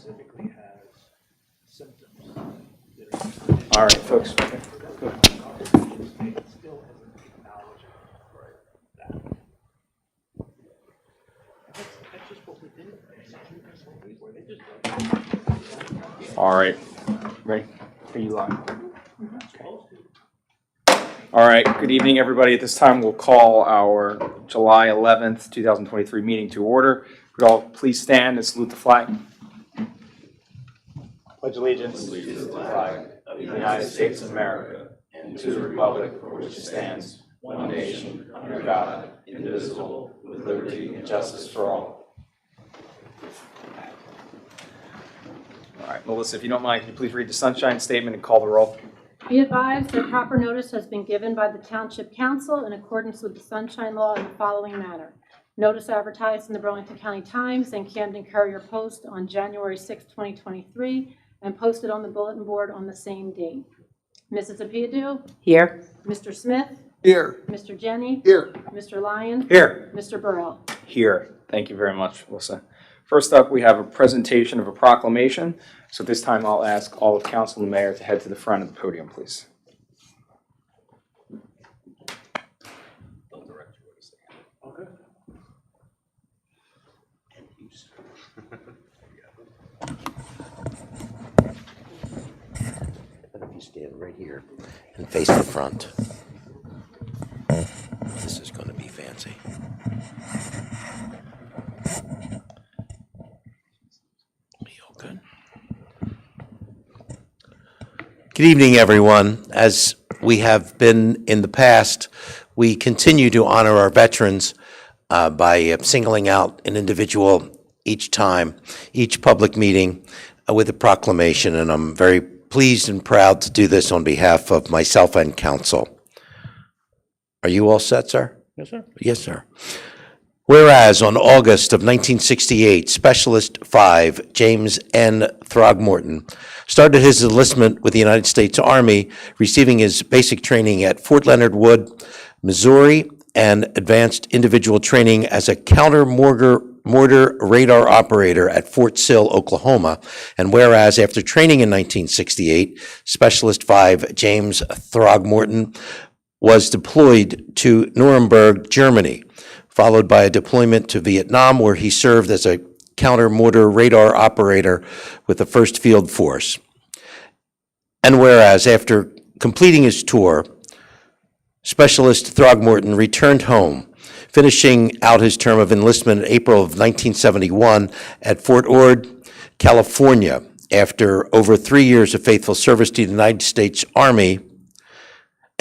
specifically has symptoms that All right, folks. it still isn't acknowledging that. That's just what we did. They just All right. Ready? Are you live? All right. Good evening, everybody. At this time, we'll call our July 11th, 2023 meeting to order. Could all please stand and salute the flag? Pledge allegiance to the flag of the United States of America and to the republic for which it stands, one nation, under God, indivisible, with liberty and justice for all. All right, Melissa, if you don't mind, can you please read the sunshine statement and call the roll? Be advised that proper notice has been given by the Township Council in accordance with the Sunshine Law in the following manner. Notice advertised in the Burlington County Times and Camden Courier Post on January 6, 2023, and posted on the bulletin board on the same date. Mrs. Apiadu? Here. Mr. Smith? Here. Mr. Jenny? Here. Mr. Lyon? Here. Mr. Burrell? Here. Thank you very much, Melissa. First up, we have a presentation of a proclamation. So this time I'll ask all of council and the mayor to head to the front of the podium, please. Okay. If you stand right here and face the front. This is going to be fancy. Be all good. Good evening, everyone. As we have been in the past, we continue to honor our veterans by singling out an individual each time, each public meeting with a proclamation, and I'm very pleased and proud to do this on behalf of myself and council. Are you all set, sir? Yes, sir. Yes, sir. Whereas on August of 1968, Specialist 5 James N. Throgmorton started his enlistment with the United States Army, receiving his basic training at Fort Leonard Wood, Missouri, and advanced individual training as a counter-mortar radar operator at Fort Sill, Oklahoma. And whereas after training in 1968, Specialist 5 James Throgmorton was deployed to Nuremberg, Germany, followed by a deployment to Vietnam, where he served as a counter-mortar radar operator with the 1st Field Force. And whereas after completing his tour, Specialist Throgmorton returned home, finishing out his term of enlistment in April of 1971 at Fort Ord, California, after over 3 years of faithful service to the United States Army.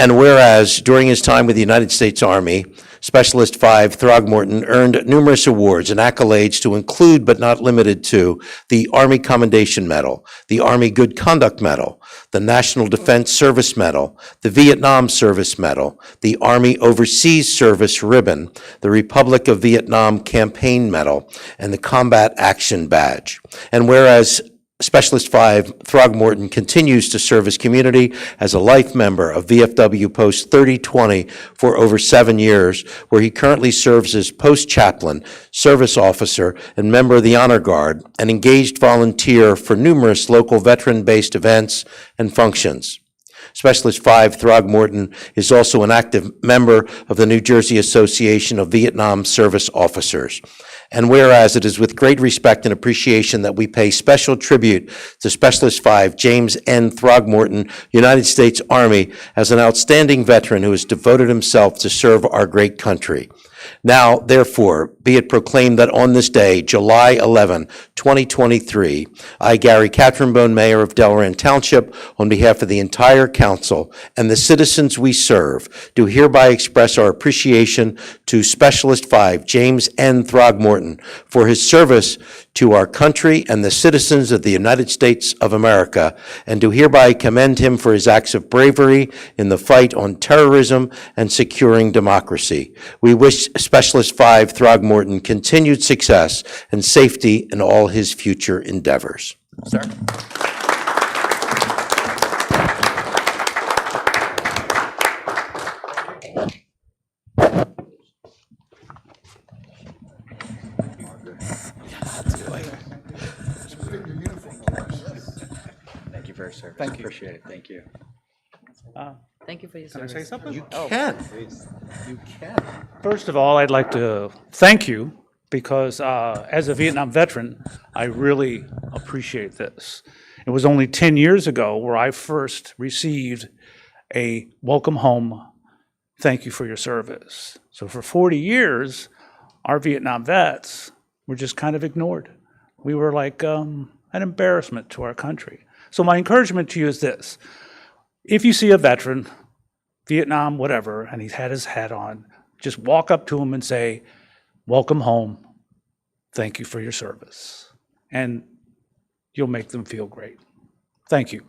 And whereas during his time with the United States Army, Specialist 5 Throgmorton earned numerous awards and accolades to include but not limited to the Army Commendation Medal, the Army Good Conduct Medal, the National Defense Service Medal, the Vietnam Service Medal, the Army Overseas Service Ribbon, the Republic of Vietnam Campaign Medal, and the Combat Action Badge. And whereas Specialist 5 Throgmorton continues to serve his community as a life member of VFW Post 3020 for over 7 years, where he currently serves as post chaplain, service officer, and member of the Honor Guard, an engaged volunteer for numerous local veteran-based events and functions. Specialist 5 Throgmorton is also an active member of the New Jersey Association of Vietnam Service Officers. And whereas it is with great respect and appreciation that we pay special tribute to Specialist 5 James N. Throgmorton, United States Army, as an outstanding veteran who has devoted himself to serve our great country. Now, therefore, be it proclaimed that on this day, July 11, 2023, I, Gary Catronbone, Mayor of Delran Township, on behalf of the entire council and the citizens we serve, do hereby express our appreciation to Specialist 5 James N. Throgmorton for his service to our country and the citizens of the United States of America, and do hereby commend him for his acts of bravery in the fight on terrorism and securing democracy. We wish Specialist 5 Throgmorton continued success and safety in all his future endeavors. Sir. for your service. Thank you. Appreciate it. Thank you. Thank you for your Can I service. say something? You Oh, can. please. You can. First of all, I'd like to thank you because as a Vietnam veteran, I really appreciate this. It was only 10 years ago where I first received a welcome home, thank you for your service. So for 40 years, our Vietnam vets were just kind of ignored. We were like an embarrassment to our country. So my encouragement to you is this. If you see a veteran, Vietnam, whatever, and he's had his hat on, just walk up to him and say, welcome home, thank you for your service. And you'll make them feel great. Thank you.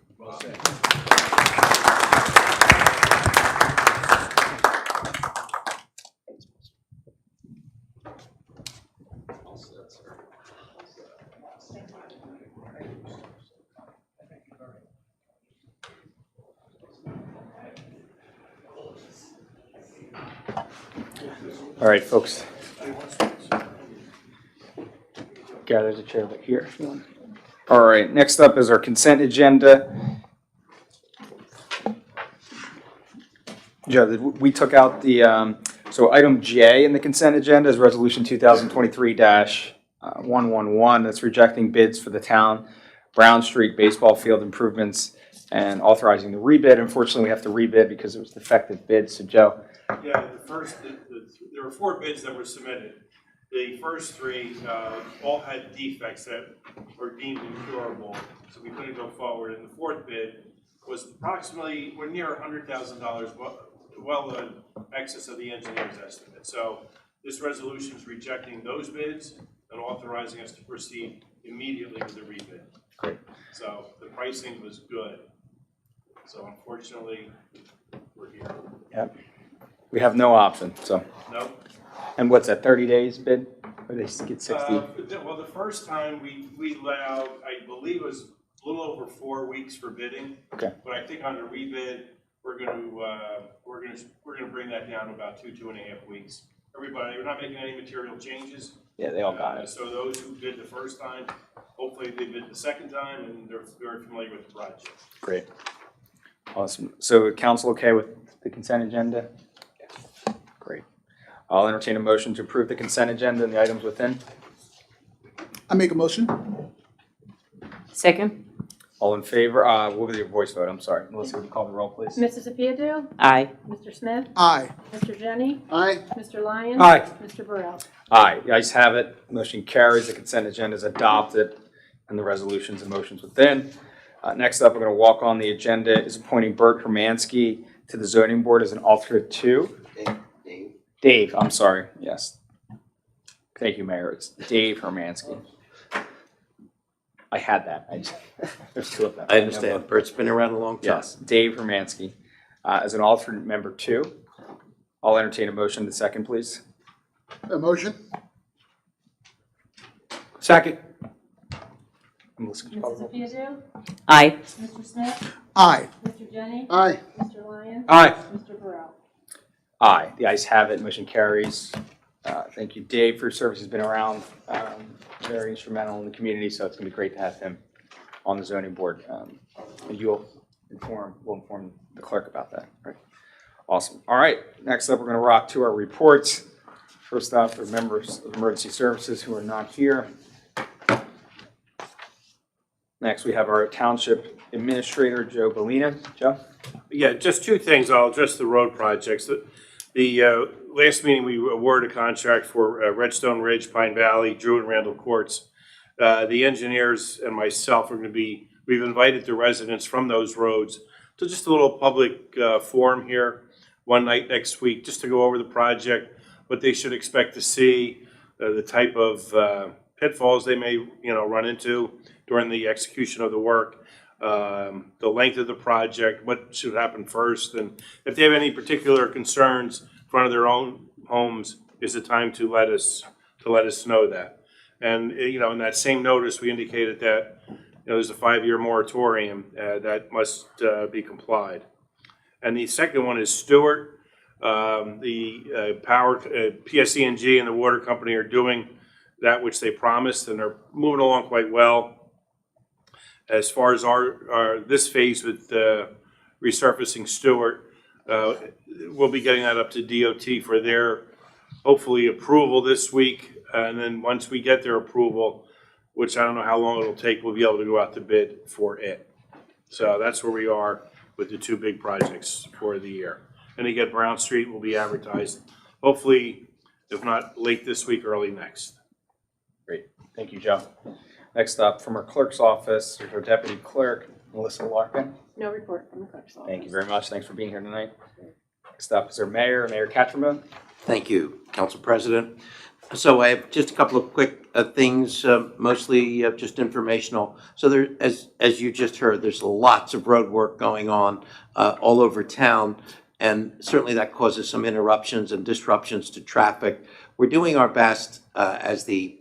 All right, folks. Gather the chair back here. if you want. All right, next up is our consent agenda. Joe, we took out the, so item J in the consent agenda is Resolution 2023-111. That's rejecting bids for the town Brown Street baseball field improvements and authorizing the rebid. Unfortunately, we have to rebid because it was defective bids. So Joe. Yeah, there were 4 bids that were submitted. The first 3 all had defects that were deemed incurable, so we couldn't go forward. And the 4th bid was approximately, we're near $100,000, well in excess of the engineer's estimate. So this resolution is rejecting those bids and authorizing us to proceed immediately with the rebid. Great. So the pricing was good. So unfortunately, we're here. Yep. We have no option, so. No? And what's that, 30 days bid? Or they get 60? Well, the first time we allowed, I believe it was a little over 4 weeks for bidding. Okay. But I think on the rebid, we're gonna bring that down to about 2.5 weeks. Everybody, we're not making any material changes. Yeah, they all got it. So those who bid the first time, hopefully they bid the second time and they're very familiar with the project. Great. Awesome. So council okay with the consent agenda? Great. I'll entertain a motion to approve the consent agenda and the items within. I make a motion. Second? All in favor? What was your voice vote? I'm sorry. Melissa, would you call the roll, please? Mrs. Apiadu? Aye. Mr. Smith? Aye. Mr. Jenny? Aye. Mr. Lyon? Aye. Mr. Burrell? Aye. The ayes have it. Motion carries. The consent agenda is adopted and the resolutions and motions within. Next up, we're going to walk on the agenda is appointing Bert Hermansky to the zoning board as an alternate 2. Dave, I'm sorry. Yes. Thank you, Mayor. It's Dave Hermansky. I had that. There's 2 of them. I understand. Bert's been around a long time. Yes, Dave Hermansky as an alternate member 2. I'll entertain a motion to second, please. A motion. Second. Melissa, could you call the Mrs. roll? Apiadu? Aye. Mr. Smith? Aye. Mr. Jenny? Aye. Mr. Lyon? Aye. Mr. Burrell? Aye. The ayes have it. Motion carries. Thank you, Dave, for your service. He's been around, very instrumental in the community, so it's going to be great to have him on the zoning board. We'll inform the clerk about that. Right. Awesome. All right. Next up, we're going to rock to our reports. First off, for members of emergency services who are not here. Next, we have our township administrator, Joe Bellina. Joe? Yeah, just 2 things. I'll address the road projects. The last meeting, we awarded a contract for Redstone Ridge, Pine Valley, Drew and Randall Courts. The engineers and myself are going to be, we've invited the residents from those roads to just a little public forum here one night next week, just to go over the project, what they should expect to see, the type of pitfalls they may, run into during the execution of the work, the length of the project, what should happen first, and if they have any particular concerns in front of their own homes, is the time to let us know that. And in that same notice, we indicated that there's a 5-year moratorium that must be complied. And the second one is Stewart. The PSE&G and the water company are doing that which they promised, and they're moving along quite well. As far as this phase with resurfacing Stewart, we'll be getting that up to DOT for their, hopefully, approval this week. And then once we get their approval, which I don't know how long it'll take, we'll be able to go out to bid for it. So that's where we are with the two big projects for the year. And again, Brown Street will be advertised, hopefully, if not late this week, early next. Great, thank you, Joe. Next up, from our clerk's office, our deputy clerk, Melissa Larkin. No report from the clerk's office. Thank you very much. Thanks for being here tonight. Next up is our mayor, Mayor Cattramail. Thank you, Council President. So I have just a couple of quick things, mostly just informational. So there, as you just heard, there's lots of road work going on all over town, and certainly that causes some interruptions and disruptions to traffic. We're doing our best as the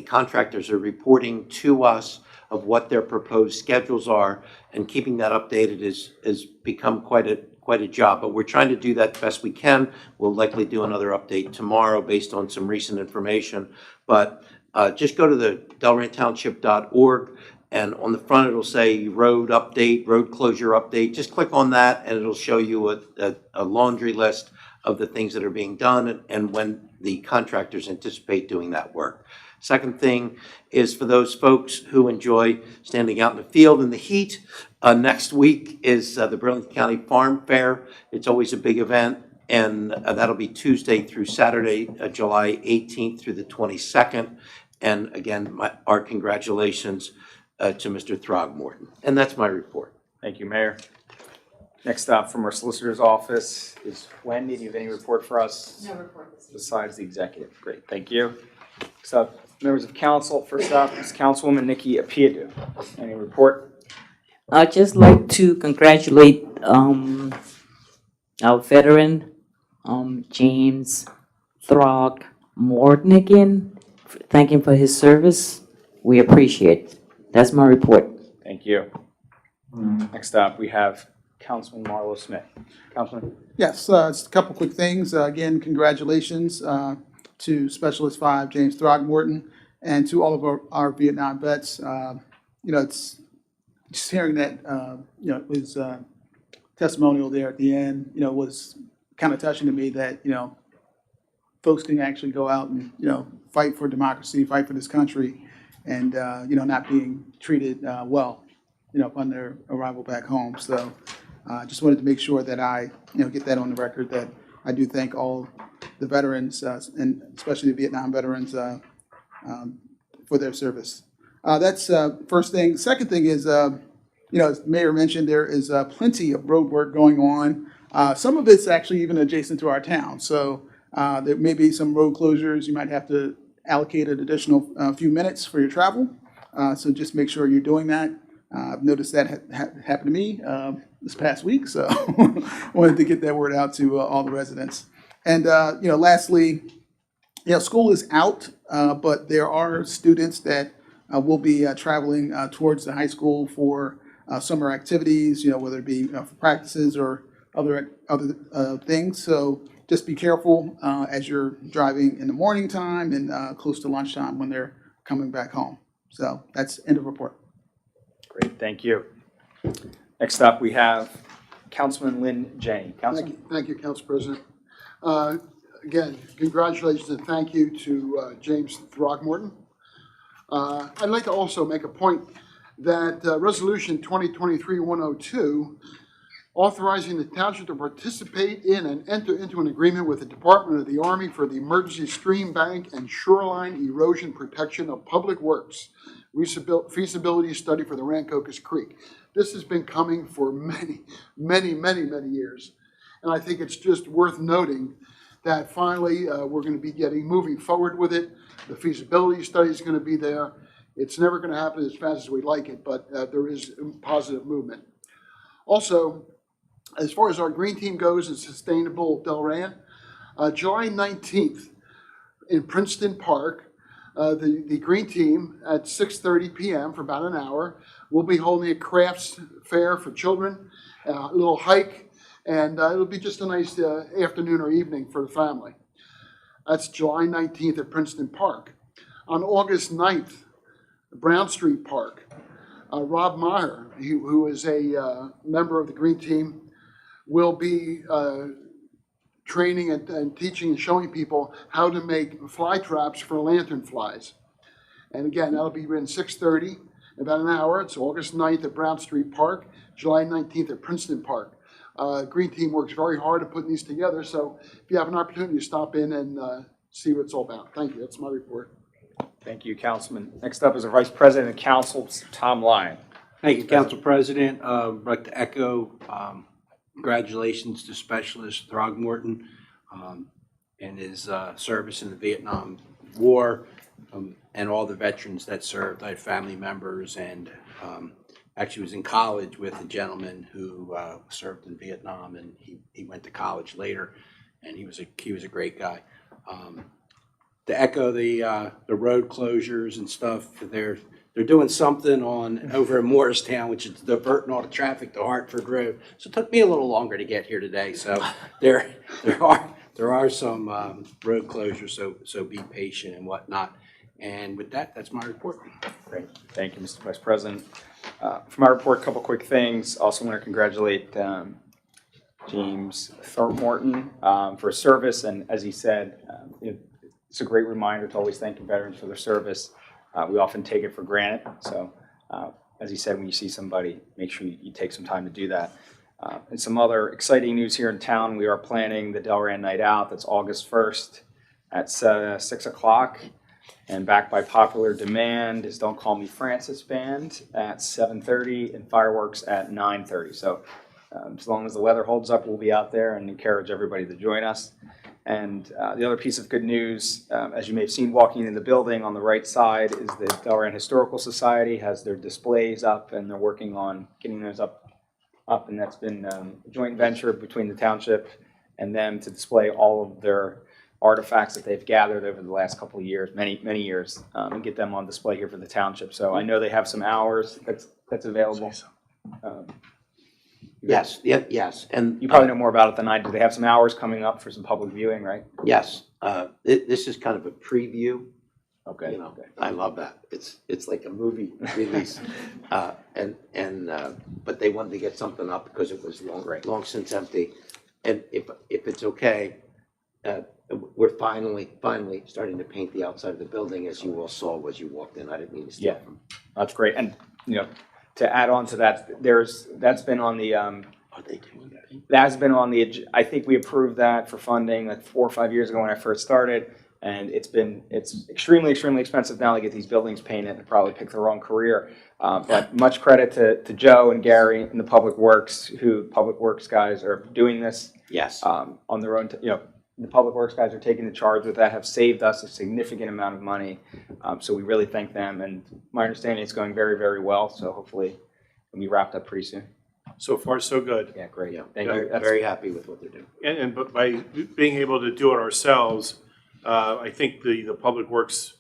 contractors are reporting to us of what their proposed schedules are, and keeping that updated is become quite a job, but we're trying to do that best we can. We'll likely do another update tomorrow based on some recent information. But just go to the delrantownship.org, and on the front it'll say road update, road closure update. Just click on that and it'll show you a laundry list of the things that are being done and when the contractors anticipate doing that work. Second thing is for those folks who enjoy standing out in the field in the heat, next week is the Burlington County Farm Fair. It's always a big event, and that'll be Tuesday through Saturday, July 18th through the 22nd. And again, our congratulations to Mr. Throgmorton. And that's my report. Thank you, Mayor. Next up, from our solicitor's office is Wendy. Do you have any report for us? No report. Besides the executive. Great, thank you. Next up, members of council. First up is Councilwoman Nikki Apiadu. Any report? I'd just like to congratulate our veteran, James Throgmorton again. Thank him for his service. We appreciate it. That's my report. Thank you. Next up, we have Councilman Marlo Smith. Councilman? Yes, just a couple quick things. Again, congratulations to Specialist 5, James Throgmorton, and to all of our Vietnam vets. It's just hearing that, his testimonial there at the end, was kind of touching to me that, folks can actually go out and, fight for democracy, fight for this country, and, not being treated well, upon their arrival back home. So I just wanted to make sure that I, get that on the record, that I do thank all the veterans, and especially the Vietnam veterans, for their service. That's first thing. Second thing is, as the mayor mentioned, there is plenty of road work going on. Some of it's actually even adjacent to our town. So there may be some road closures. You might have to allocate an additional few minutes for your travel. So just make sure you're doing that. I've noticed that happened to me this past week. So wanted to get that word out to all the residents. And, lastly, school is out, but there are students that will be traveling towards the high school for summer activities, whether it be for practices or other things. So just be careful as you're driving in the morning time and close to lunchtime when they're coming back home. So that's end of report. Great, thank you. Next up, we have Councilman Lynn Jane. Councilman? Thank you, Council President. Again, congratulations and thank you to James Throgmorton. I'd like to also make a point that Resolution 2023-102, authorizing the township to participate in and enter into an agreement with the Department of the Army for the emergency stream bank and shoreline erosion protection of public works feasibility study for the Rancocas Creek. This has been coming for many years. And I think it's just worth noting that finally we're going to be moving forward with it. The feasibility study is going to be there. It's never going to happen as fast as we'd like it, but there is positive movement. Also, as far as our green team goes in Sustainable Delran, July 19th in Princeton Park, the green team at 6:30 p.m. for about an hour will be holding a crafts fair for children, a little hike, and it'll be just a nice afternoon or evening for the family. That's July 19th at Princeton Park. On August 9th, Brown Street Park, Rob Maher, who is a member of the Green Team, will be training and teaching and showing people how to make fly traps for lantern flies. And again, that'll be in 6:30, about an hour. It's August 9th at Brown Street Park, July 19th at Princeton Park. Green Team works very hard at putting these together, so if you have an opportunity to stop in and see what it's all about. Thank you. That's my report. Thank you, Councilman. Next up is the Vice President of Council, Tom Lyon. Thank you, Council President. I'd like to echo congratulations to Specialist Throgmorton and his service in the Vietnam War, and all the veterans that served. I had family members, and actually was in college with a gentleman who served in Vietnam, and he went to college later, and he was a great guy. To echo the road closures and stuff, they're doing something over in Morristown, which is diverting all the traffic to Hartford Road. So it took me a little longer to get here today. So there are some road closures. So be patient and whatnot. And with that, that's my report. Great. Thank you, Mr. Vice President. For my report, a couple quick things. Also want to congratulate James Throckmorton for his service. And as he said, it's a great reminder to always thank the veterans for their service. We often take it for granted. So as he said, when you see somebody, make sure you take some time to do that. And some other exciting news here in town. We are planning the Delran Night Out. That's August 1st at 6 o'clock. And backed by popular demand is Don't Call Me Francis Band at 7:30 and fireworks at 9:30. So as long as the weather holds up, we'll be out there and encourage everybody to join us. And the other piece of good news, as you may have seen walking in the building on the right side, is the Delran Historical Society has their displays up, and they're working on getting those up. And that's been a joint venture between the township and them to display all of their artifacts that they've gathered over the last couple of years, many years, and get them on display here for the township. So I know they have some hours that's available. Yes, yes, and You probably know more about it than I do. They have some hours coming up for some public viewing, right? yes, this is kind of a preview. Okay. You know, I love that. It's like a movie release, but they wanted to get something up because it was long since empty, and if it's okay, we're finally starting to paint the outside of the building, as you all saw as you walked in. I didn't mean to steal from. That's great. And to add on to that, that's been on the Are they doing that? that has been on the. I think we approved that for funding like 4 or 5 years ago when I first started. And it's extremely expensive now to get these buildings painted. I probably picked the wrong career. But much credit to Joe and Gary and the Public Works guys are doing this. Yes. On their own. The Public Works guys are taking the charge with that, have saved us a significant amount of money. So we really thank them. And my understanding it's going very well. So hopefully it'll be wrapped up pretty soon. So far, so good. Yeah, great. Yeah, Thank you. That's very happy with what they're doing. But by being able to do it ourselves, I think the Public Works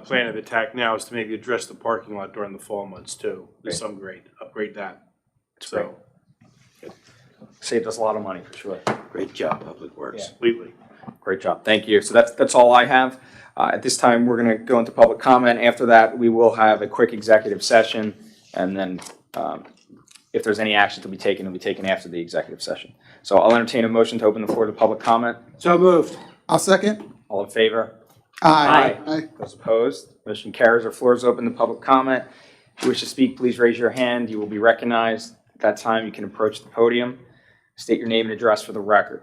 plan of attack now is to maybe address the parking lot during the fall months too. There's some upgrade that. So saved us a lot of money for sure. Great job, Public Works. completely. Great job. Thank you. So that's all I have. At this time, we're going to go into public comment. After that, we will have a quick executive session, and then if there's any action to be taken, it'll be taken after the executive session. So I'll entertain a motion to open the floor to public comment. So moved. I'll second. All in favor? Aye. Aye. Those opposed? Motion carries. Our floor is open to public comment. If you wish to speak, please raise your hand. You will be recognized. At that time, you can approach the podium. State your name and address for the record.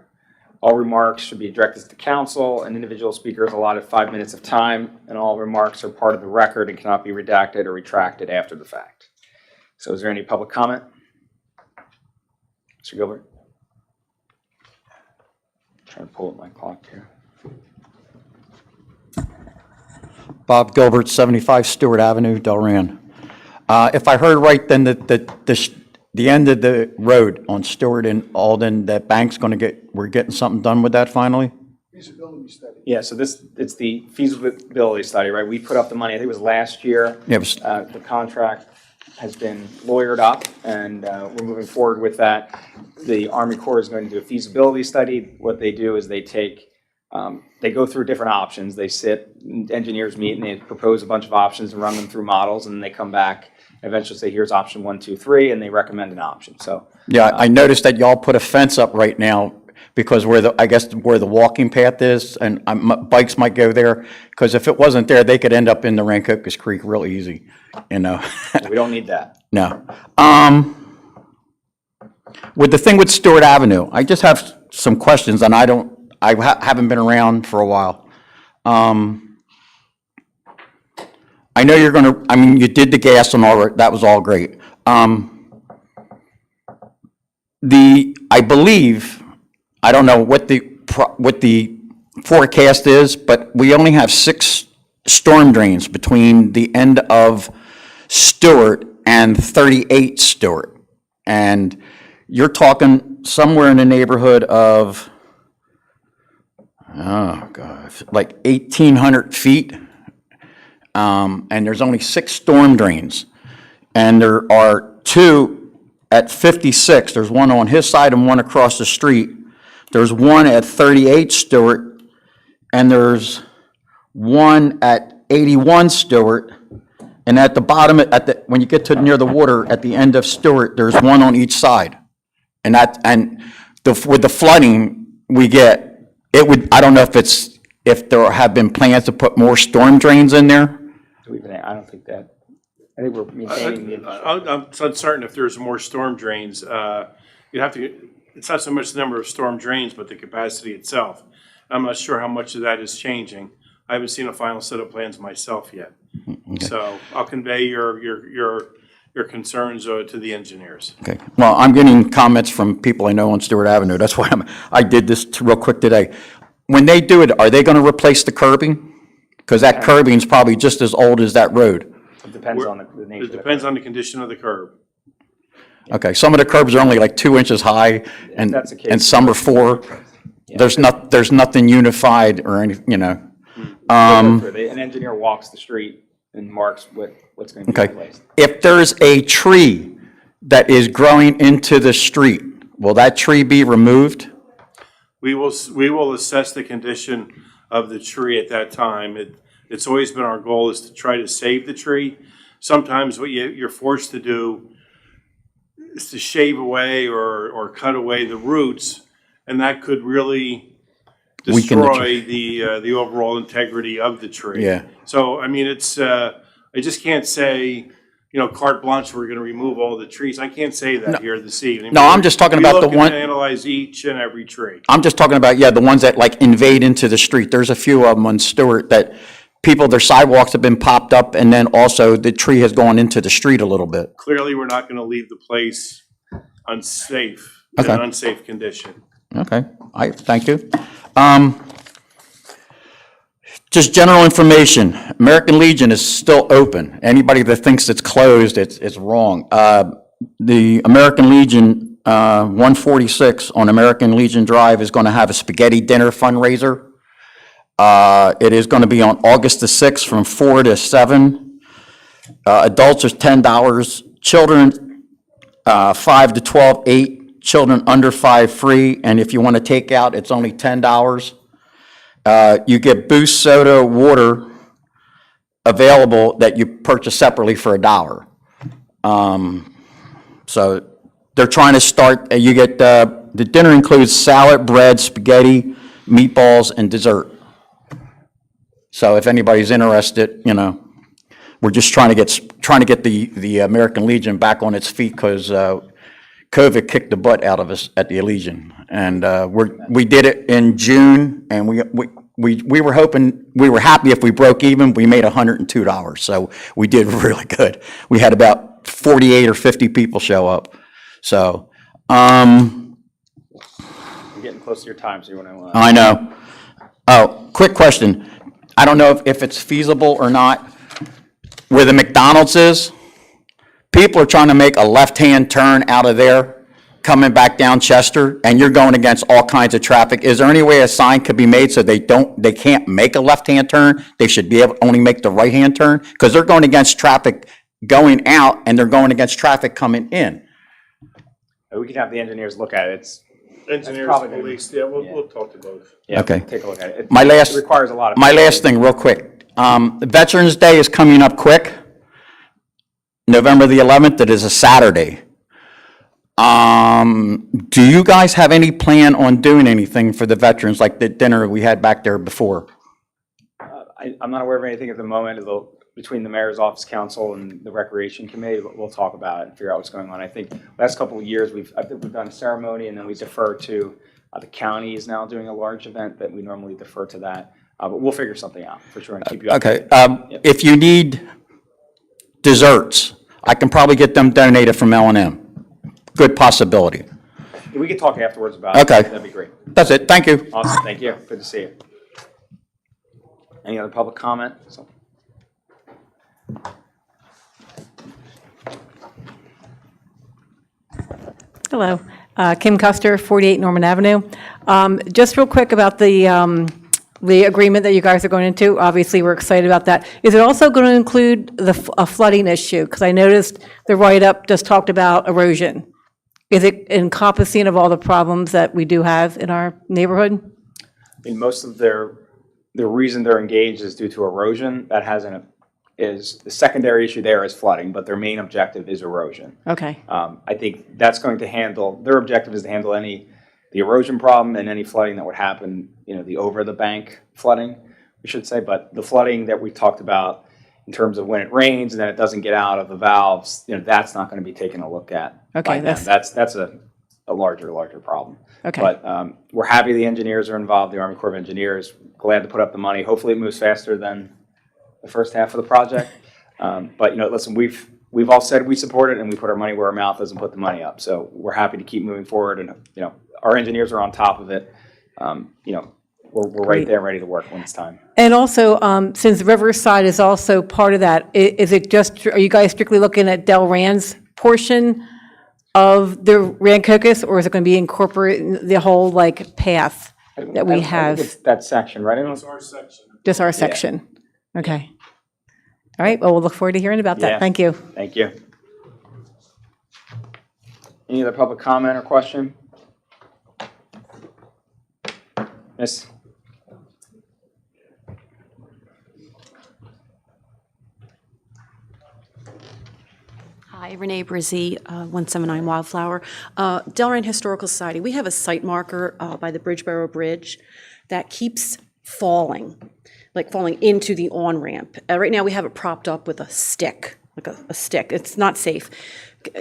All remarks should be directed to the council. An individual speaker is allotted 5 minutes of time, and all remarks are part of the record and cannot be redacted or retracted after the fact. So is there any public comment? Mr. Gilbert? Trying to pull up my clock here. Bob Gilbert, 75 Stewart Avenue, Delran. If I heard right, then the end of the road on Stewart and Alden, that bank's we're getting something done with that finally? Feasibility study. Yeah, so it's the feasibility study, right? We put up the money, I think it was last year. Yeah, The contract has been lawyered up, and we're moving forward with that. The Army Corps is going to do a feasibility study. What they do is they take They go through different options. They sit, engineers meet, and they propose a bunch of options and run them through models, and they come back, eventually say, here's option 1, 2, 3, and they recommend an option. So Yeah, I noticed that y'all put a fence up right now because I guess where the walking path is, and bikes might go there, because if it wasn't there, they could end up in the Rancocas Creek real easy, you know? we don't need that. No. With the thing with Stewart Avenue, I just have some questions, and I haven't been around for a while. I know you're gonna, I mean, you did the gas and all, that was all great. I believe, I don't know what the forecast is, but we only have 6 storm drains between the end of Stewart and 38 Stewart. And you're talking somewhere in the neighborhood of, oh gosh, like 1,800 feet. And there's only 6 storm drains. And there are 2 at 56. There's one on his side and one across the street. There's one at 38 Stewart, and there's one at 81 Stewart. And at the bottom, when you get to near the water, at the end of Stewart, there's one on each side. And with the flooding we get, I don't know if there have been plans to put more storm drains in there. I don't think that. I think we're maintaining the. I'm uncertain if there's more storm drains. You'd have to, it's not so much the number of storm drains, but the capacity itself. I'm not sure how much of that is changing. I haven't seen a final set of plans myself yet. So I'll convey your concerns to the engineers. Okay, well, I'm getting comments from people I know on Stewart Avenue. That's why I did this real quick today. When they do it, are they going to replace the curbing? Because that curbing's probably just as old as that road. It depends on the nature. It depends on the condition of the curb. Okay, some of the curbs are only like 2 inches high, and That's the case. and some are 4. There's nothing unified or any, you know. An engineer walks the street and marks what's going to be Okay, replaced. if there's a tree that is growing into the street, will that tree be removed? We will assess the condition of the tree at that time. It's always been our goal is to try to save the tree. Sometimes what you're forced to do is to shave away or cut away the roots, and that could really Weaken the destroy the overall integrity of the tree. Yeah. So, I mean, it's, I just can't say, carte blanche, we're going to remove all the trees. I can't say that here this evening. No, I'm just talking about the We one- look and analyze each and every tree. I'm just talking about, the ones that like invade into the street. There's a few of them on Stewart that their sidewalks have been popped up, and then also the tree has gone into the street a little bit. Clearly, we're not going to leave the place unsafe, in an Okay. unsafe condition. Okay, thank you. Just general information, American Legion is still open. Anybody that thinks it's closed, it's wrong. The American Legion, 146 on American Legion Drive is going to have a spaghetti dinner fundraiser. It is going to be on August the 6th from 4 to 7. Adults is $10, children 5 to 12, 8, children under 5 free, and if you want to take out, it's only $10. You get Boost soda, water available that you purchase separately for $1. So they're trying to start, you get, the dinner includes salad, bread, spaghetti, meatballs, and dessert. So if anybody's interested, we're just trying to get the American Legion back on its feet because COVID kicked the butt out of us at the Legion. And we did it in June, and we were hoping, we were happy if we broke even. We made $102, so we did really good. We had about 48 or 50 people show up. So, You're getting close to your time, so you want to. I know. Oh, quick question. I don't know if it's feasible or not. Where the McDonald's is, people are trying to make a left-hand turn out of there, coming back down Chester, and you're going against all kinds of traffic. Is there any way a sign could be made so they can't make a left-hand turn? They should be able to only make the right-hand turn? Because they're going against traffic going out, and they're going against traffic coming in. We can have the engineers look at it. Engineers, probably gonna be- police, yeah, yeah. we'll talk to both. Yeah, Okay. take a look at it. My last- It requires a lot of. My last thing, real quick. Veterans Day is coming up quick. November the 11th, it is a Saturday. Do you guys have any plan on doing anything for the veterans, like the dinner we had back there before? I'm not aware of anything at the moment. Between the mayor's office, council, and the recreation committee, but we'll talk about it and figure out what's going on. I think last couple of years, I think we've done a ceremony, and then we defer to, the county is now doing a large event that we normally defer to that. But we'll figure something out for sure and keep you updated. Okay, if you need desserts, I can probably get them donated from L&M. Good possibility. We can talk afterwards about it. Okay. That'd be great. That's it, thank you. Awesome, thank you. Good to see you. Any other public comment? Hello, Kim Custer, 48 Norman Avenue. Just real quick about the agreement that you guys are going into. Obviously, we're excited about that. Is it also going to include a flooding issue? Because I noticed the write-up just talked about erosion. Is it encompassing of all the problems that we do have in our neighborhood? I mean, most of the reason they're engaged is due to erosion. Is the secondary issue there is flooding, but their main objective is erosion. Okay, I think that's going to handle, their objective is to handle the erosion problem and any flooding that would happen, the over the bank flooding, we should say, but the flooding that we talked about in terms of when it rains and then it doesn't get out of the valves, that's not going to be taken a look at. Okay, by them. That's a larger problem. Okay. But we're happy the engineers are involved, the Army Corps of Engineers, glad to put up the money. Hopefully it moves faster than the first half of the project. But, listen, we've all said we support it and we put our money where our mouth is and put the money up. So we're happy to keep moving forward and, our engineers are on top of it. We're right Great. there ready to work when it's time. and also, since Riverside is also part of that, are you guys strictly looking at Del Rand's portion of the Rancocas, or is it going to be incorporating the whole, path that we I think have? it's that section, right? Our section. Just our section? Okay. All right, well, we'll look forward to hearing about Yeah. that. Thank you. Thank you. Any other public comment or question? Miss? Hi, Renee Brizzi, 179 Wildflower. Delran Historical Society, we have a site marker by the Bridgeboro Bridge that keeps falling, falling into the on-ramp. Right now, we have it propped up with a stick, a stick. It's not safe.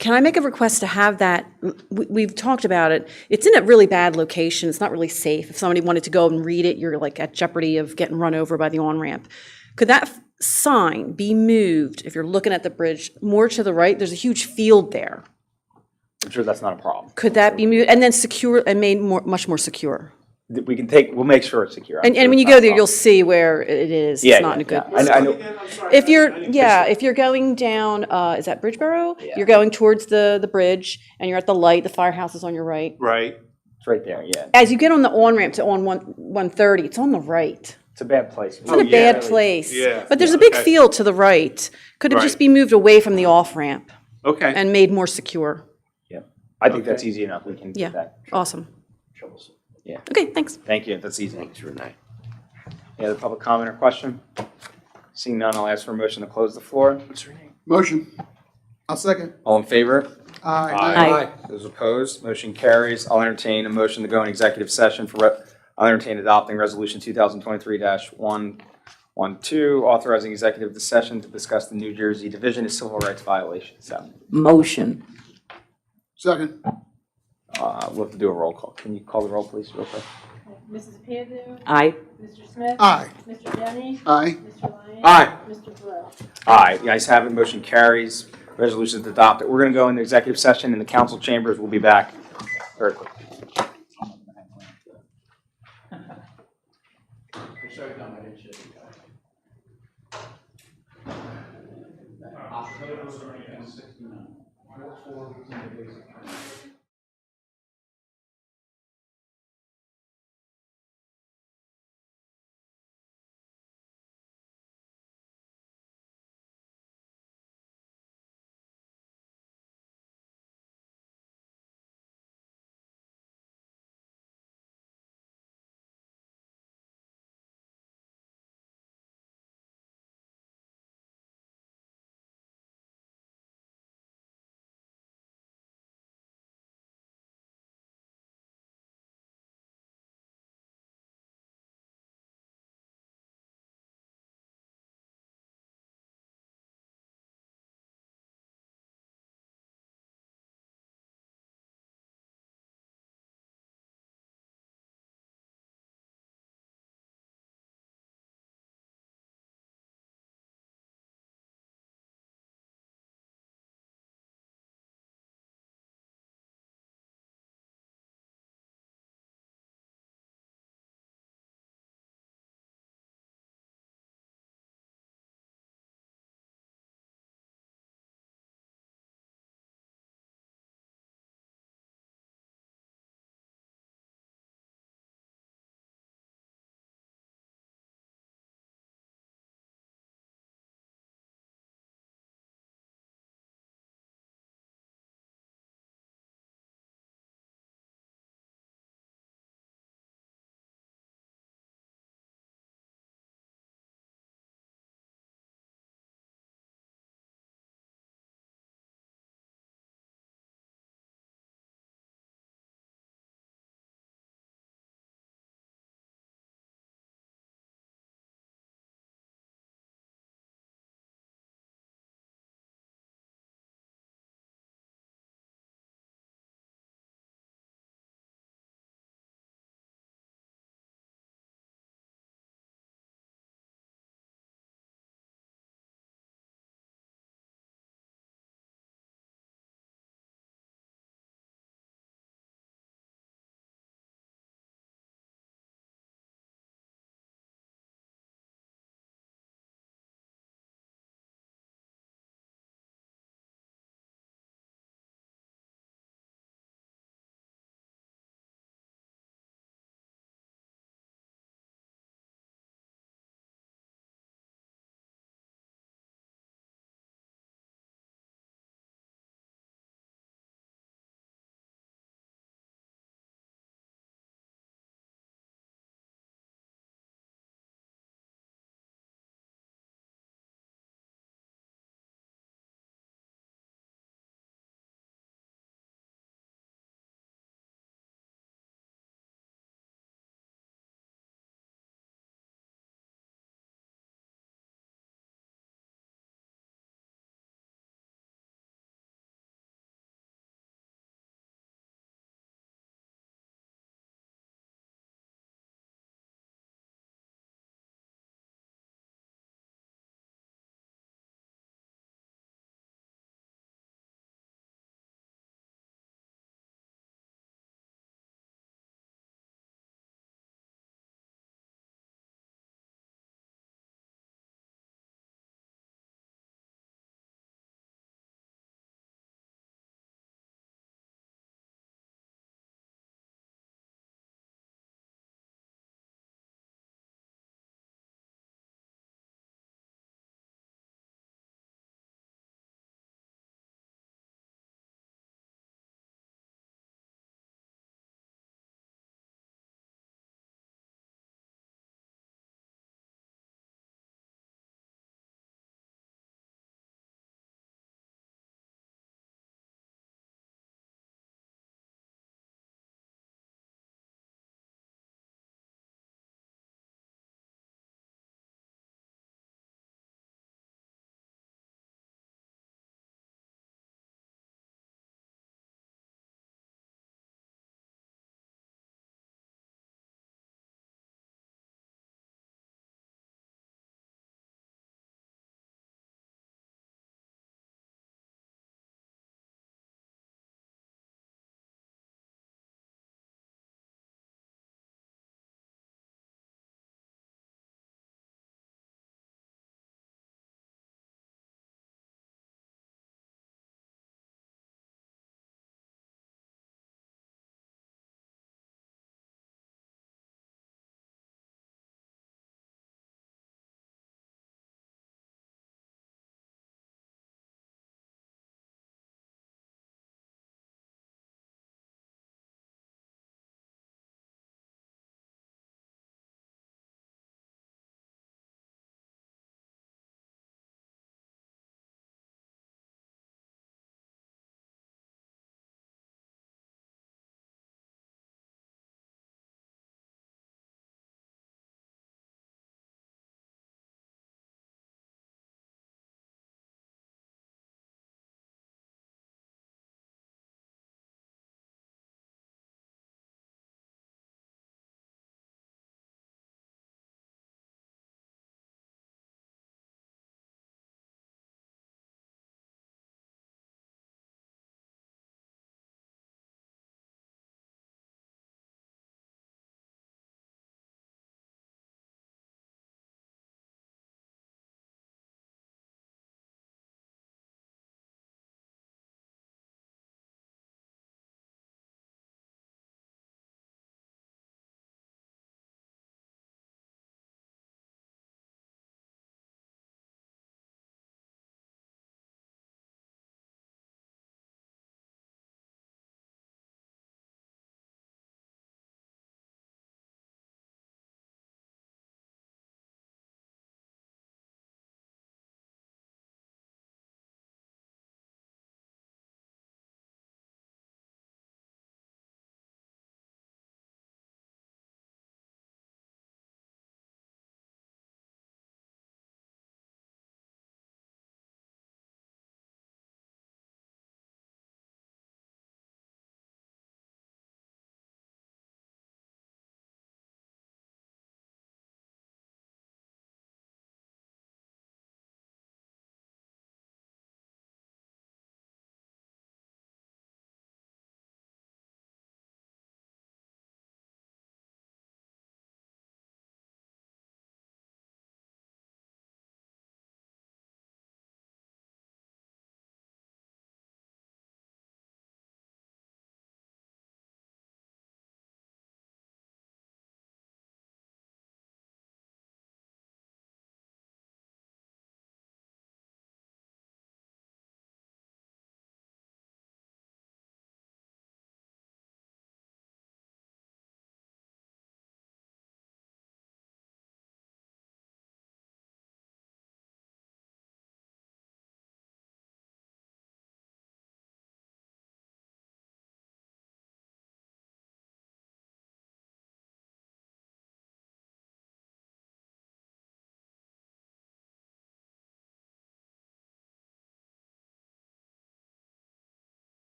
Can I make a request to have that? We've talked about it. It's in a really bad location. It's not really safe. If somebody wanted to go and read it, you're at jeopardy of getting run over by the on-ramp. Could that sign be moved, if you're looking at the bridge, more to the right? There's a huge field there. I'm sure that's not a problem. Could that be moved and then secure and made much more secure? We'll make sure it's secure. And when you go there, you'll see where it is. Yeah, It's not in a good. I know. If you're going down, is that Bridgeboro? You're going towards the bridge and you're at the light, the firehouse is on your right. Right. It's right there, yeah. As you get on the on-ramp to 130, it's on the right. It's a bad place. It's in a bad place. Yeah. But there's a big Okay. field to the right. Could it just Right. be moved away from the off-ramp Okay. and made more secure? Yeah, I think that's easy enough. We can do Yeah, that. awesome. Yeah. Okay, thanks. Thank you, that's easy. Thanks, Renee. Any other public comment or question? Seeing none, I'll ask for a motion to close the floor. Motion. I'll second. All in favor? Aye. Aye. Those opposed, motion carries. I'll entertain a motion to go in executive session I'll entertain adopting resolution 2023-112, authorizing executive session to discuss the New Jersey Division of Civil Rights Violations. Motion. Second. We'll have to do a roll call. Can you call the roll, please, real quick? Mrs. Padu? Aye. Mr. Smith? Aye. Mr. Denny? Aye. Mr. Lyon? Aye. Mr. Burrell? Aye, the ayes have it, motion carries. Resolution is adopted. We're going to go into executive session in the council chambers. We'll be back very quickly.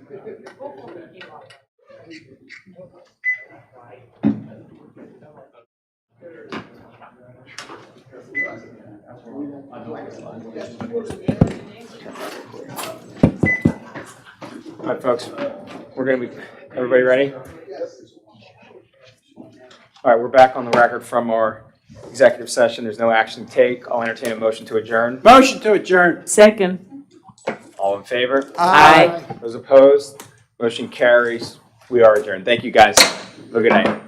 All right, folks, we're going to be, everybody ready? All right, we're back on the record from our executive session. There's no action to take. I'll entertain a motion to adjourn. Motion to adjourn. Second. All in favor? Aye. Those opposed? Motion carries. We are adjourned. Thank you, guys. Have a good night.